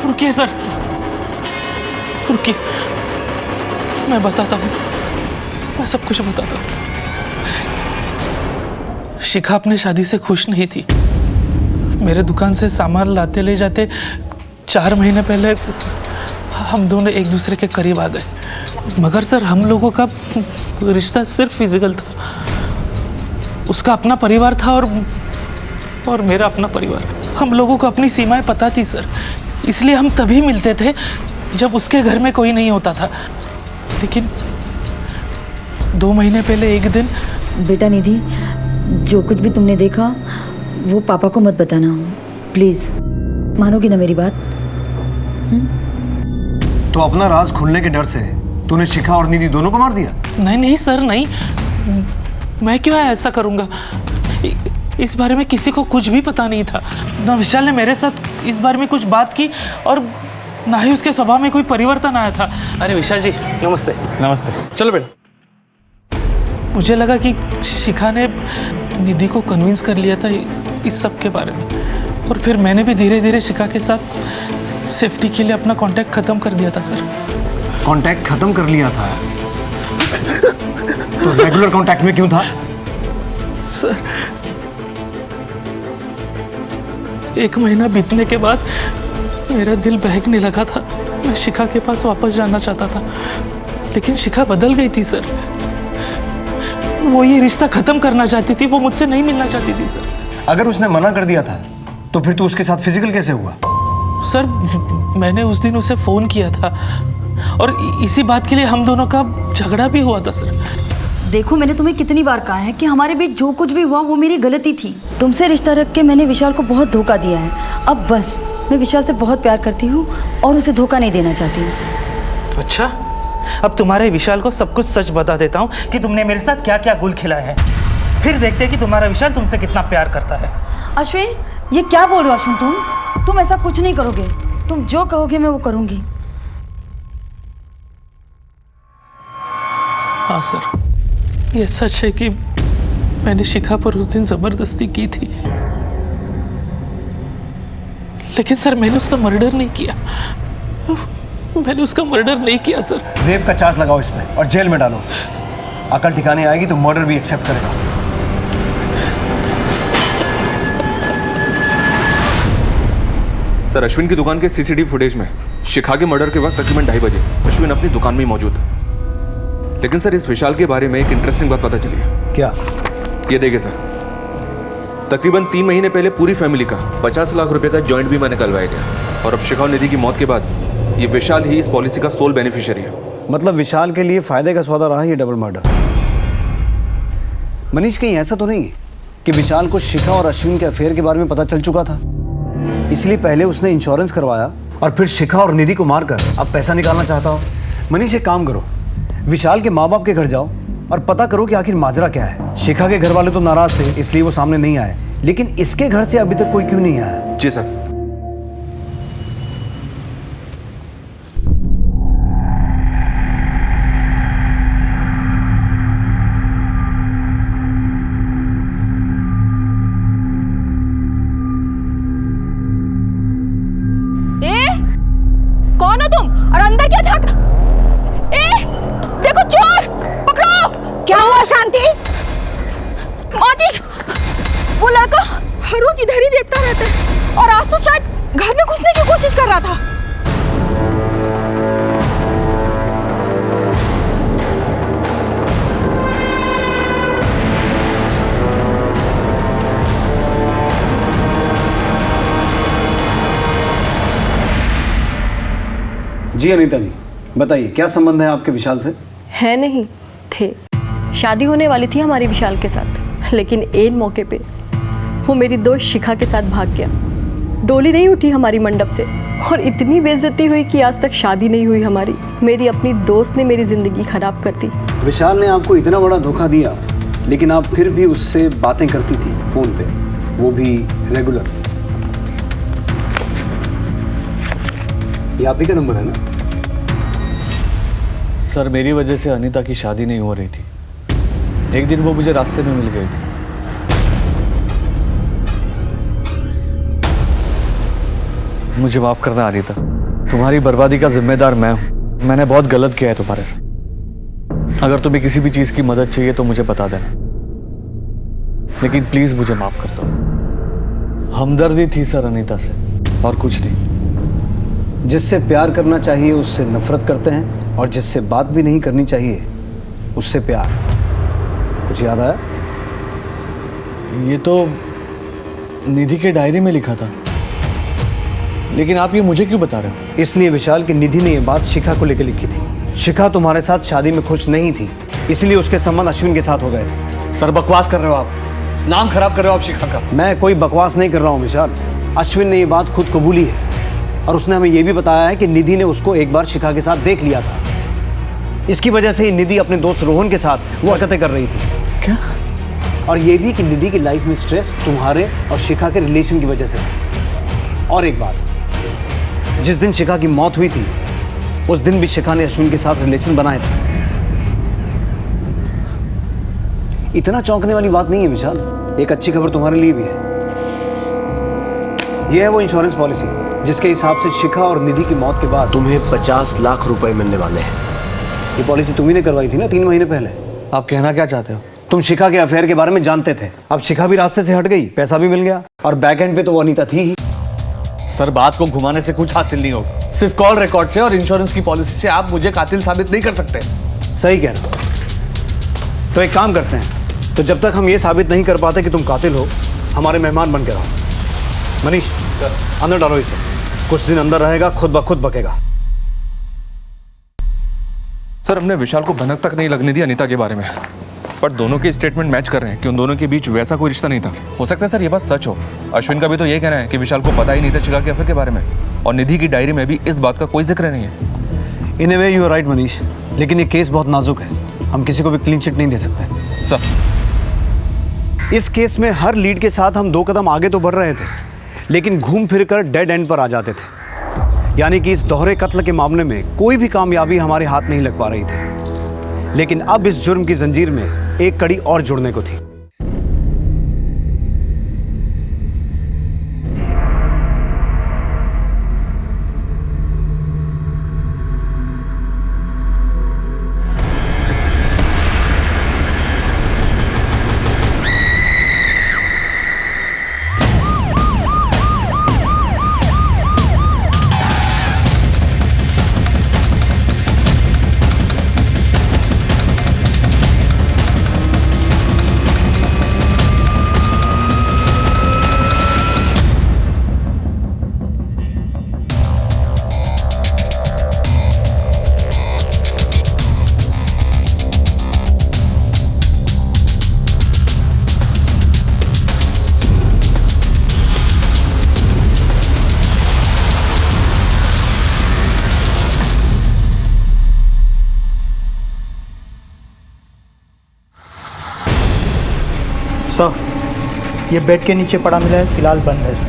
T: रुकिए सर, रुकिए, मैं बताता हूँ, मैं सब कुछ बताता हूँ। शिखा अपनी शादी से खुश नहीं थी। मेरे दुकान से सामान लाते ले जाते 4 महीने पहले हम दोनों एक दूसरे के करीब आ गए, मगर सर हम लोगों का रिश्ता सिर्फ फिजिकल था। उसका अपना परिवार था और मेरा अपना परिवार। हम लोगों को अपनी सीमाएं पता थी सर, इसलिए हम तभी मिलते थे जब उसके घर में कोई नहीं होता था। लेकिन 2 महीने पहले एक दिन।
A: बेटा निधि, जो कुछ भी तुमने देखा वो पापा को मत बताना, प्लीज। मानोगी ना मेरी बात?
H: तो अपना राज खुलने के डर से तूने शिखा और निधि दोनों को मार दिया?
T: नहीं नहीं सर, नहीं, मैं क्यों ऐसा करूंगा? इस बारे में किसी को कुछ भी पता नहीं था। ना विशाल ने मेरे साथ इस बारे में कुछ बात की और ना ही उसके स्वभाव में कोई परिवर्तन आया था। अरे विशाल जी नमस्ते।
B: नमस्ते।
T: चलो बेटा। मुझे लगा कि शिखा ने निधि को कन्विंस कर लिया था इस सब के बारे में, और फिर मैंने भी धीरे धीरे शिखा के साथ सेफ्टी के लिए अपना कांटेक्ट ख़त्म कर दिया था सर।
H: कांटेक्ट ख़त्म कर लिया था? तो रेगुलर कांटेक्ट में क्यों था?
T: सर 1 महीना बीतने के बाद मेरा दिल बहकने लगा था। मैं शिखा के पास वापस जाना चाहता था, लेकिन शिखा बदल गई थी सर। वो ये रिश्ता खत्म करना चाहती थी, वो मुझसे नहीं मिलना चाहती थी सर।
H: अगर उसने मना कर दिया था तो फिर तू उसके साथ फिजिकल कैसे हुआ?
T: सर मैंने उस दिन उसे फोन किया था और इसी बात के लिए हम दोनों का झगड़ा भी हुआ था सर।
A: देखो मैंने तुम्हें कितनी बार कहा है कि हमारे बीच जो कुछ भी हुआ वो मेरी गलती थी। तुमसे रिश्ता रख के मैंने विशाल को बहुत धोखा दिया है। अब बस, मैं विशाल से बहुत प्यार करती हूँ और उसे धोखा नहीं देना चाहती हूँ।
T: अच्छा, अब तुम्हारे विशाल को सब कुछ सच बता देता हूँ कि तुमने मेरे साथ क्या क्या गुल खिलाए हैं, फिर देखते हैं कि तुम्हारा विशाल तुमसे कितना प्यार करता है।
A: अश्विन, ये क्या बोल रहे हो अश्विन? तुम ऐसा कुछ नहीं करोगे। तुम जो कहोगे मैं वो करूँगी।
T: हाँ सर, ये सच है कि मैंने शिखा पर उस दिन जबरदस्ती की थी, लेकिन सर मैंने उसका मर्डर नहीं किया। मैंने उसका मर्डर नहीं किया सर।
H: रेप का चार्ज लगाओ इसमें और जेल में डालो। अकल ठिकाने आएगी तो मर्डर भी एक्सेप्ट करेगा।
G: सर अश्विन की दुकान के सीसीटीवी फुटेज में शिखा के मर्डर के वक्त तकरीबन 2:30 बजे अश्विन अपनी दुकान में ही मौजूद था। लेकिन सर इस विशाल के बारे में एक इंटरेस्टिंग बात पता चली है।
H: क्या?
G: ये देखिए सर, तकरीबन 3 महीने पहले पूरी फैमिली का 50 लाख रुपए का जॉइंट बीमा निकलवाया गया, और अब शिखा और निधि की मौत के बाद ये विशाल ही इस पॉलिसी का सोल बेनिफिशियरी है।
H: मतलब विशाल के लिए फायदे का सौदा रहा ये डबल मर्डर। मनीष, कहीं ऐसा तो नहीं है कि विशाल को शिखा और अश्विन के अफेयर के बारे में पता चल चुका था, इसलिए पहले उसने इंश्योरेंस करवाया और फिर शिखा और निधि को मारकर अब पैसा निकालना चाहता हो? मनीष, एक काम करो, विशाल के माँ बाप के घर जाओ और पता करो कि आखिर माजरा क्या है। शिखा के घर वाले तो नाराज थे इसलिए वो सामने नहीं आए, लेकिन इसके घर से अभी तक कोई क्यों नहीं आया?
G: जी सर।
S: कौन हो तुम और अंदर क्या झांक? देखो चोर, पकड़ो।
M: क्या हुआ शांति?
S: माँ जी, वो लड़का हर रोज इधर ही देखता रहता है और आज तो शायद घर में घुसने की कोशिश कर रहा था।
H: जी अनीता जी, बताइए क्या संबंध है आपके विशाल से?
U: है नहीं थे, शादी होने वाली थी हमारी विशाल के साथ, लेकिन एन मौके पे वो मेरी दोस्त शिखा के साथ भाग गया। डोली नहीं उठी हमारी मंडप से और इतनी बेइज्जती हुई कि आज तक शादी नहीं हुई हमारी। मेरी अपनी दोस्त ने मेरी ज़िंदगी ख़राब कर दी।
H: विशाल ने आपको इतना बड़ा धोखा दिया, लेकिन आप फिर भी उससे बातें करती थी फ़ोन पे, वो भी रेगुलर। ये आप ही का नंबर है ना?
B: सर मेरी वजह से अनीता की शादी नहीं हो रही थी। एक दिन वो मुझे रास्ते में मिल गई थी। मुझे माफ करना अनीता, तुम्हारी बर्बादी का जिम्मेदार मैं हूं। मैंने बहुत गलत किया है तुम्हारे साथ। अगर तुम्हें किसी भी चीज की मदद चाहिए तो मुझे बता देना, लेकिन प्लीज मुझे माफ कर दो। हमदर्दी थी सर अनीता से, और कुछ नहीं।
H: जिससे प्यार करना चाहिए उससे नफरत करते हैं, और जिससे बात भी नहीं करनी चाहिए उससे प्यार। कुछ याद आया?
B: ये तो निधि के डायरी में लिखा था, लेकिन आप ये मुझे क्यों बता रहे हो?
H: इसलिए विशाल की निधि ने ये बात शिखा को लेकर लिखी थी। शिखा तुम्हारे साथ शादी में खुश नहीं थी, इसलिए उसके संबंध अश्विन के साथ हो गए थे।
B: सर बकवास कर रहे हो आप, नाम खराब कर रहे हो आप शिखा का।
H: मैं कोई बकवास नहीं कर रहा हूँ विशाल। अश्विन ने ये बात खुद कबूली है, और उसने हमें ये भी बताया है कि निधि ने उसको एक बार शिखा के साथ देख लिया था। इसकी वजह से ही निधि अपने दोस्त रोहन के साथ वो हरकतें कर रही थी।
B: क्या?
H: और ये भी कि निधि की लाइफ में स्ट्रेस तुम्हारे और शिखा के रिलेशन की वजह से है। और एक बात, जिस दिन शिखा की मौत हुई थी उस दिन भी शिखा ने अश्विन के साथ रिलेशन बनाए थे। इतना चौंकने वाली बात नहीं है विशाल। एक अच्छी खबर तुम्हारे लिए भी है। यह है वो इंश्योरेंस पॉलिसी जिसके हिसाब से शिखा और निधि की मौत के बाद
I: तुम्हें 50 लाख रुपए मिलने वाले हैं।
H: ये पॉलिसी तुम्ही ने करवाई थी ना 3 महीने पहले।
B: आप कहना क्या चाहते हो?
H: तुम शिखा के अफेयर के बारे में जानते थे। अब शिखा भी रास्ते से हट गई, पैसा भी मिल गया, और बैक एंड पे तो वो अनीता थी ही।
B: सर, बात को घुमाने से कुछ हासिल नहीं होगा। सिर्फ कॉल रिकॉर्ड से और इंश्योरेंस की पॉलिसी से आप मुझे कातिल साबित नहीं कर सकते।
H: सही कह रहे हो। तो एक काम करते हैं, तो जब तक हम ये साबित नहीं कर पाते कि तुम कातिल हो, हमारे मेहमान बन के रहो। मनीष, अंदर डालो इसे। कुछ दिन अंदर रहेगा, खुद ब खुद बकेगा।
G: सर, हमने विशाल को भनक तक नहीं लगने दी अनीता के बारे में, पर दोनों के स्टेटमेंट मैच कर रहे हैं कि उन दोनों के बीच वैसा कोई रिश्ता नहीं था। हो सकता है सर ये बात सच हो। अश्विन का भी तो ये कहना है कि विशाल को पता ही नहीं था शिखा के अफेयर के बारे में, और निधि की डायरी में भी इस बात का कोई जिक्र नहीं है।
H: In a way you are right Manish, लेकिन ये केस बहुत नाजुक है। हम किसी को भी क्लीन चिट नहीं दे सकते।
G: सर,
H: इस केस में हर लीड के साथ हम 2 कदम आगे तो बढ़ रहे थे, लेकिन घूम फिर कर डेड एंड पर आ जाते थे। यानी कि इस दोहरे कत्ल के मामले में कोई भी कामयाबी हमारे हाथ नहीं लग पा रही थी। लेकिन अब इस जुर्म की जंजीर में एक कड़ी और जुड़ने को थी।
V: सर, ये बेड के नीचे पड़ा मिला है, फिलहाल बंद है सर।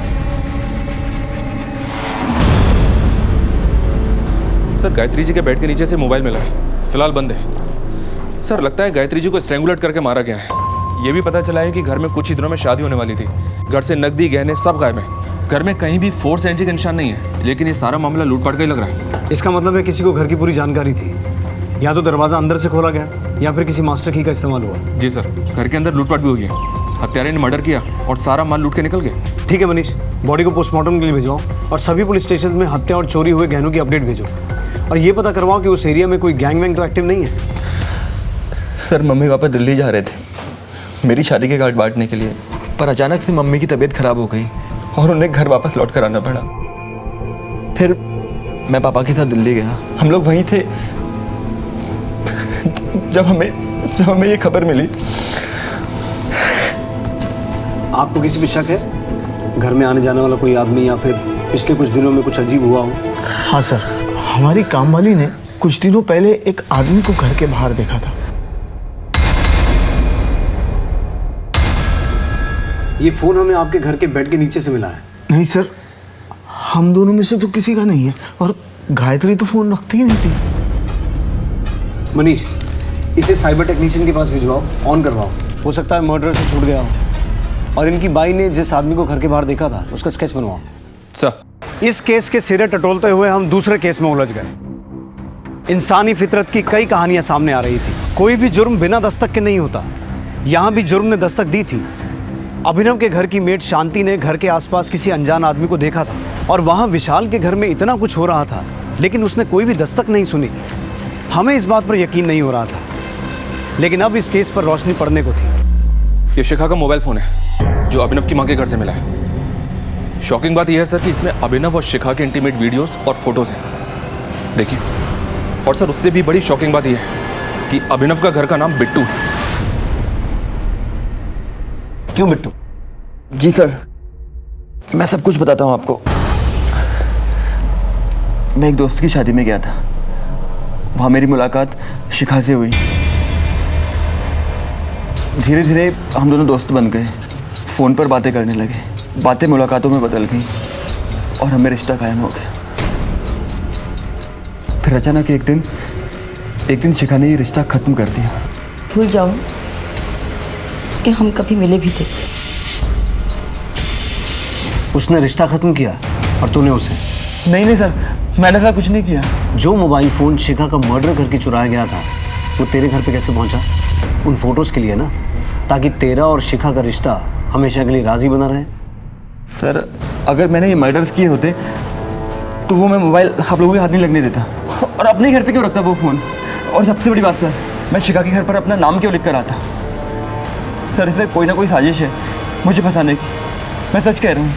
G: सर, गायत्री जी के बेड के नीचे से मोबाइल मिला है, फिलहाल बंद है। सर, लगता है गायत्री जी को स्ट्रैंगुलेट करके मारा गया है। ये भी पता चला है कि घर में कुछ ही दिनों में शादी होने वाली थी। घर से नकदी, गहने सब गायब है। घर में कहीं भी फोर्स एंट्री का निशान नहीं है, लेकिन ये सारा मामला लूटपाट का ही लग रहा है।
H: इसका मतलब है किसी को घर की पूरी जानकारी थी। या तो दरवाजा अंदर से खोला गया, या फिर किसी मास्टर की का इस्तेमाल हुआ।
G: जी सर, घर के अंदर लूटपाट भी हुई है। हत्यारे ने मर्डर किया और सारा माल लूट के निकल गए।
H: ठीक है मनीष, बॉडी को पोस्टमार्टम के लिए भिजवाओ और सभी पुलिस स्टेशन में हत्या और चोरी हुए गहनों की अपडेट भेजो। और ये पता करवाओ कि उस एरिया में कोई गैंग वैंग तो एक्टिव नहीं है।
P: सर, मम्मी पापा दिल्ली जा रहे थे मेरी शादी के कार्ड बांटने के लिए, पर अचानक से मम्मी की तबीयत खराब हो गई और उन्हें घर वापस लौट कर आना पड़ा। फिर मैं पापा के साथ दिल्ली गया। हम लोग वहीं थे जब हमें ये खबर मिली।
H: आपको किसी पे शक है? घर में आने जाने वाला कोई आदमी, या फिर पिछले कुछ दिनों में कुछ अजीब हुआ हो?
L: हाँ सर, हमारी कामवाली ने कुछ दिनों पहले एक आदमी को घर के बाहर देखा था।
H: ये फोन हमें आपके घर के बेड के नीचे से मिला है।
L: नहीं सर, हम दोनों में से तो किसी का नहीं है, और गायत्री तो फोन रखती ही नहीं थी।
H: मनीष, इसे साइबर टेक्नीशियन के पास भिजवाओ, ऑन करवाओ। हो सकता है मर्डर से छूट गया हो। और इनकी बाई ने जिस आदमी को घर के बाहर देखा था उसका स्केच बनवाओ।
G: सर,
H: इस केस के सिरे टटोलते हुए हम दूसरे केस में उलझ गए। इंसानी फितरत की कई कहानियां सामने आ रही थी। कोई भी जुर्म बिना दस्तक के नहीं होता। यहाँ भी जुर्म ने दस्तक दी थी। अभिनव के घर की मेट शांति ने घर के आसपास किसी अनजान आदमी को देखा था, और वहाँ विशाल के घर में इतना कुछ हो रहा था, लेकिन उसने कोई भी दस्तक नहीं सुनी। हमें इस बात पर यकीन नहीं हो रहा था, लेकिन अब इस केस पर रोशनी पड़ने को थी।
G: ये शिखा का मोबाइल फोन है जो अभिनव की मां के घर से मिला है। शॉकिंग बात यह है सर कि इसमें अभिनव और शिखा के इंटीमेट वीडियोस और फोटोज हैं, देखिए। और सर, उससे भी बड़ी शॉकिंग बात यह है कि अभिनव का घर का नाम बिट्टू है।
H: क्यों बिट्टू?
P: जी सर, मैं सब कुछ बताता हूँ आपको। मैं एक दोस्त की शादी में गया था। वहाँ मेरी मुलाकात शिखा से हुई। धीरे धीरे हम दोनों दोस्त बन गए। फ़ोन पर बातें करने लगे। बातें मुलाकातों में बदल गई और हमें रिश्ता कायम हो गया। फिर अचानक एक दिन शिखा ने ये रिश्ता ख़त्म कर दिया।
A: भूल जाओ, कि हम कभी मिले भी थे।
H: उसने रिश्ता खत्म किया और तूने उसे?
P: नहीं सर, मैंने ऐसा कुछ नहीं किया।
H: जो मोबाइल फ़ोन शिखा का मर्डर करके चुराया गया था वो तेरे घर पे कैसे पहुंचा? उन फोटोज़ के लिए ना, ताकि तेरा और शिखा का रिश्ता हमेशा के लिए राजी बना रहे।
P: सर अगर मैंने ये मर्डर्स किए होते तो वो मैं मोबाइल आप लोगों के हाथ नहीं लगने देता, और अपने घर पे क्यों रखता वो फ़ोन। और सबसे बड़ी बात सर, मैं शिखा के घर पर अपना नाम क्यों लिख कर आता? सर इसमें कोई ना कोई साजिश है मुझे फंसाने की, मैं सच कह रहा हूँ।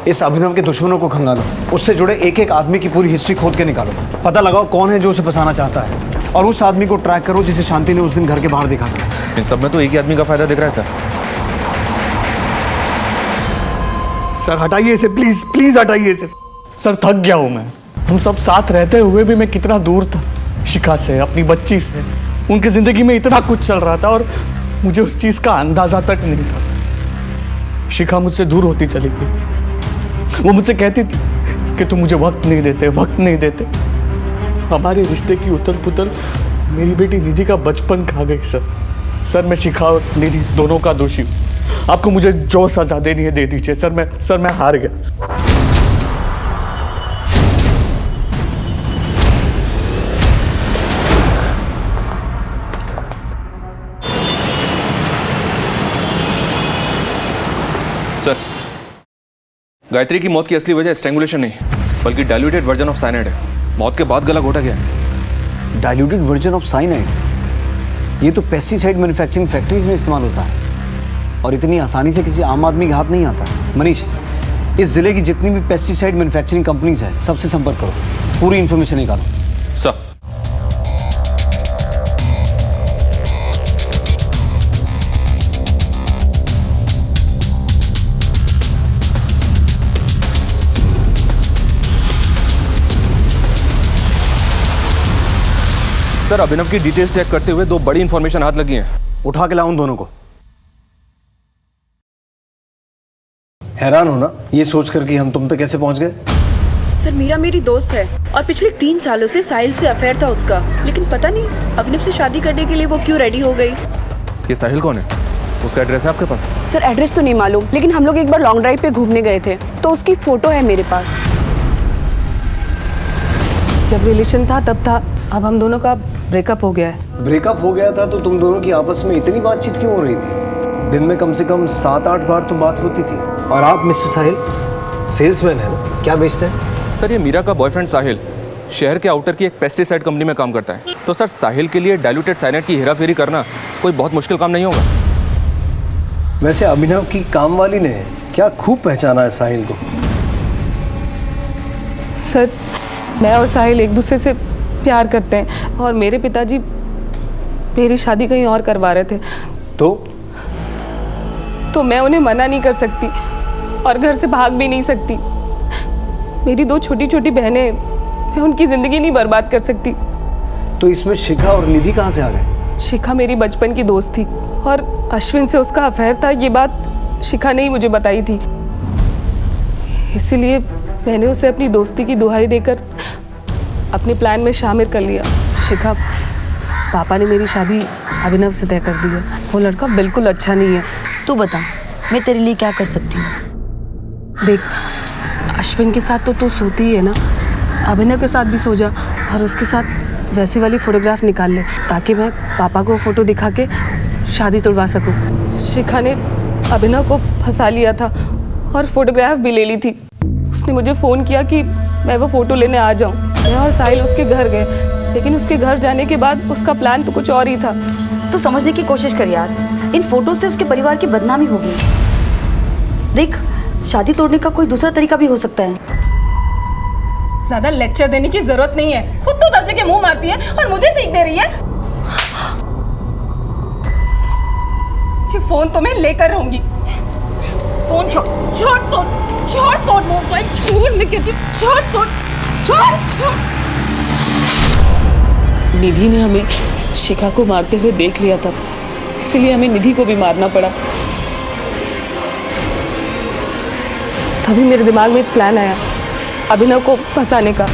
H: इस अभिनव के दुश्मनों को खंगालो, उससे जुड़े एक एक आदमी की पूरी हिस्ट्री खोद के निकालो, पता लगाओ कौन है जो उसे फंसाना चाहता है, और उस आदमी को ट्रैक करो जिसे शांति ने उस दिन घर के बाहर देखा था।
G: इन सब में तो एक ही आदमी का फायदा दिख रहा है सर।
E: सर हटाइए इसे, प्लीज प्लीज हटाइए इसे। सर थक गया हूं मैं। हम सब साथ रहते हुए भी मैं कितना दूर था शिखा से, अपनी बच्ची से। उनकी जिंदगी में इतना कुछ चल रहा था और मुझे उस चीज का अंदाजा तक नहीं था। शिखा मुझसे दूर होती चली गई। वो मुझसे कहती थी कि तुम मुझे वक्त नहीं देते, वक्त नहीं देते। हमारे रिश्ते की उथल पुथल मेरी बेटी निधि का बचपन खा गई सर। मैं शिखा और निधि दोनों का दोषी हूँ। आपको मुझे जो सजा देनी है दे दीजिए सर। मैं हार गया।
G: सर गायत्री की मौत की असली वजह स्ट्रैंगुलेशन नहीं बल्कि डाइल्यूटेड वर्जन ऑफ साइनाइड है। मौत के बाद गला घोटा गया है।
H: Diluted version of cyanide? ये तो पेस्टिसाइड मैन्युफैक्चरिंग फैक्ट्रीज में इस्तेमाल होता है और इतनी आसानी से किसी आम आदमी के हाथ नहीं आता। मनीष, इस जिले की जितनी भी पेस्टिसाइड मैन्युफैक्चरिंग कंपनीज है सबसे संपर्क करो, पूरी इंफॉर्मेशन निकालो।
G: सर सर अभिनव की डिटेल्स चेक करते हुए दो बड़ी इंफॉर्मेशन हाथ लगी हैं।
H: उठा के लाओ उन दोनों को। हैरान हो ना ये सोचकर कि हम तुम तक कैसे पहुंच गए?
U: सर मीरा मेरी दोस्त है और पिछले 3 सालों से साहिल से अफेयर था उसका, लेकिन पता नहीं अभिनव से शादी करने के लिए वो क्यों रेडी हो गई।
G: ये साहिल कौन है? उसका एड्रेस है आपके पास?
U: सर एड्रेस तो नहीं मालूम, लेकिन हम लोग एक बार लॉन्ग ड्राइव पे घूमने गए थे तो उसकी फोटो है मेरे पास। जब रिलेशन था तब था, अब हम दोनों का ब्रेकअप हो गया है।
H: ब्रेकअप हो गया था तो तुम दोनों की आपस में इतनी बातचीत क्यों हो रही थी? दिन में कम से कम 7-8 बार तो बात होती थी। और आप मिस्टर साहिल सेल्समैन है ना, क्या बेचते हैं?
G: सर ये मीरा का बॉयफ्रेंड साहिल शहर के आउटर की एक पेस्टिसाइड कंपनी में काम करता है। तो सर साहिल के लिए डाइल्यूटेड साइनाइड की हेराफेरी करना कोई बहुत मुश्किल काम नहीं होगा।
H: वैसे अभिनव की काम वाली ने क्या खूब पहचाना है साहिल को।
U: सर मैं और साहिल एक दूसरे से प्यार करते हैं और मेरे पिताजी मेरी शादी कहीं और करवा रहे थे। तो मैं उन्हें मना नहीं कर सकती और घर से भाग भी नहीं सकती। मेरी 2 छोटी छोटी बहनें हैं, मैं उनकी ज़िंदगी नहीं बर्बाद कर सकती।
H: तो इसमें शिखा और निधि कहाँ से आ गए?
U: शिखा मेरी बचपन की दोस्त थी और अश्विन से उसका अफेयर था, ये बात शिखा ने ही मुझे बताई थी। इसीलिए मैंने उसे अपनी दोस्ती की दुहाई देकर अपने प्लान में शामिल कर लिया। शिखा, पापा ने मेरी शादी अभिनव से तय कर दी है। वो लड़का बिल्कुल अच्छा नहीं है।
A: तू बता मैं तेरे लिए क्या कर सकती हूँ?
U: देख अश्विन के साथ तो तू सोती ही है ना, अभिनव के साथ भी सो जा और उसके साथ वैसी वाली फोटोग्राफ निकाल ले ताकि मैं पापा को फोटो दिखा के शादी तुड़वा सकूँ। शिखा ने अभिनव को फंसा लिया था और फोटोग्राफ भी ले ली थी। उसने मुझे फ़ोन किया कि मैं वो फ़ोटो लेने आ जाऊँ। मैं और साहिल उसके घर गए, लेकिन उसके घर जाने के बाद उसका प्लान तो कुछ और ही था।
A: तो समझने की कोशिश कर यार, इन फोटो से उसके परिवार की बदनामी होगी। देख शादी तोड़ने का कोई दूसरा तरीका भी हो सकता है।
U: ज्यादा लेक्चर देने की जरूरत नहीं है, खुद तो दर्जे के मुंह मारती है और मुझे सीख दे रही है। ये फोन तो मैं लेकर रहूंगी। फोन छोड़ मोबाइल छोड़, मैं कहती छोड़। निधि ने हमें शिखा को मारते हुए देख लिया था, इसलिए हमें निधि को भी मारना पड़ा। तभी मेरे दिमाग में एक प्लान आया अभिनव को फंसाने का।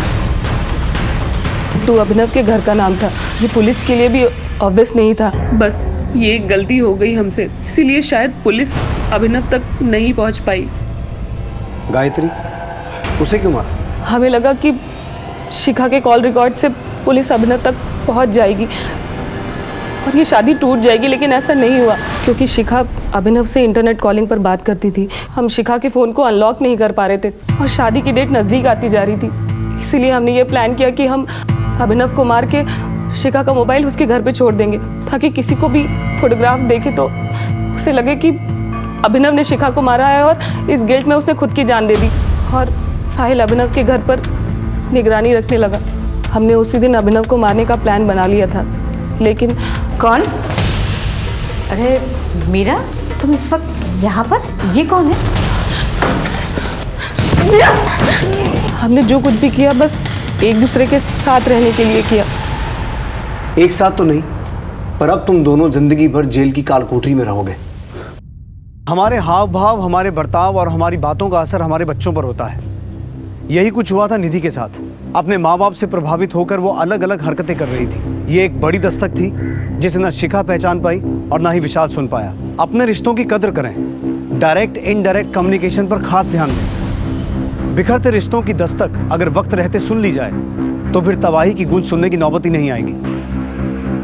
K: बिट्टू अभिनव के घर का नाम था। ये पुलिस के लिए भी ऑब्वियस नहीं था।
F: बस ये एक गलती हो गई हमसे, इसीलिए शायद पुलिस अभिनव तक नहीं पहुंच पाई।
H: गायत्री, उसे क्यों मारा?
K: हमें लगा कि शिखा के कॉल रिकॉर्ड से पुलिस अभिनव तक पहुंच जाएगी और ये शादी टूट जाएगी, लेकिन ऐसा नहीं हुआ क्योंकि शिखा अभिनव से इंटरनेट कॉलिंग पर बात करती थी। हम शिखा के फ़ोन को अनलॉक नहीं कर पा रहे थे और शादी की डेट नज़दीक आती जा रही थी। इसीलिए हमने ये प्लान किया कि हम अभिनव को मार के शिखा का मोबाइल उसके घर पे छोड़ देंगे, ताकि किसी को भी फोटोग्राफ देखे तो उसे लगे कि अभिनव ने शिखा को मारा है और इस गिल्ट में उसने खुद की जान दे दी। और साहिल अभिनव के घर पर निगरानी रखने लगा। हमने उसी दिन अभिनव को मारने का प्लान बना लिया था, लेकिन
M: कौन? अरे मीरा, तुम इस वक्त यहाँ पर? ये कौन है?
K: हमने जो कुछ भी किया बस एक दूसरे के साथ रहने के लिए किया।
H: एक साथ तो नहीं, पर अब तुम दोनों जिंदगी भर जेल की कालकोठरी में रहोगे। हमारे हाव भाव, हमारे बर्ताव और हमारी बातों का असर हमारे बच्चों पर होता है। यही कुछ हुआ था निधि के साथ। अपने माँ बाप से प्रभावित होकर वो अलग अलग हरकतें कर रही थी। ये एक बड़ी दस्तक थी जिसे न शिखा पहचान पाई और ना ही विशाल सुन पाया। अपने रिश्तों की कदर करें, डायरेक्ट इनडायरेक्ट कम्युनिकेशन पर खास ध्यान दें। बिखरते रिश्तों की दस्तक अगर वक्त रहते सुन ली जाए तो फिर तबाही की गूंज सुनने की नौबत ही नहीं आएगी।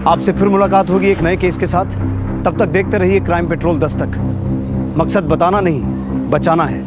H: आपसे फिर मुलाकात होगी एक नए केस के साथ। तब तक देखते रहिए क्राइम पेट्रोल दस्तक। मकसद बताना नहीं, बचाना है।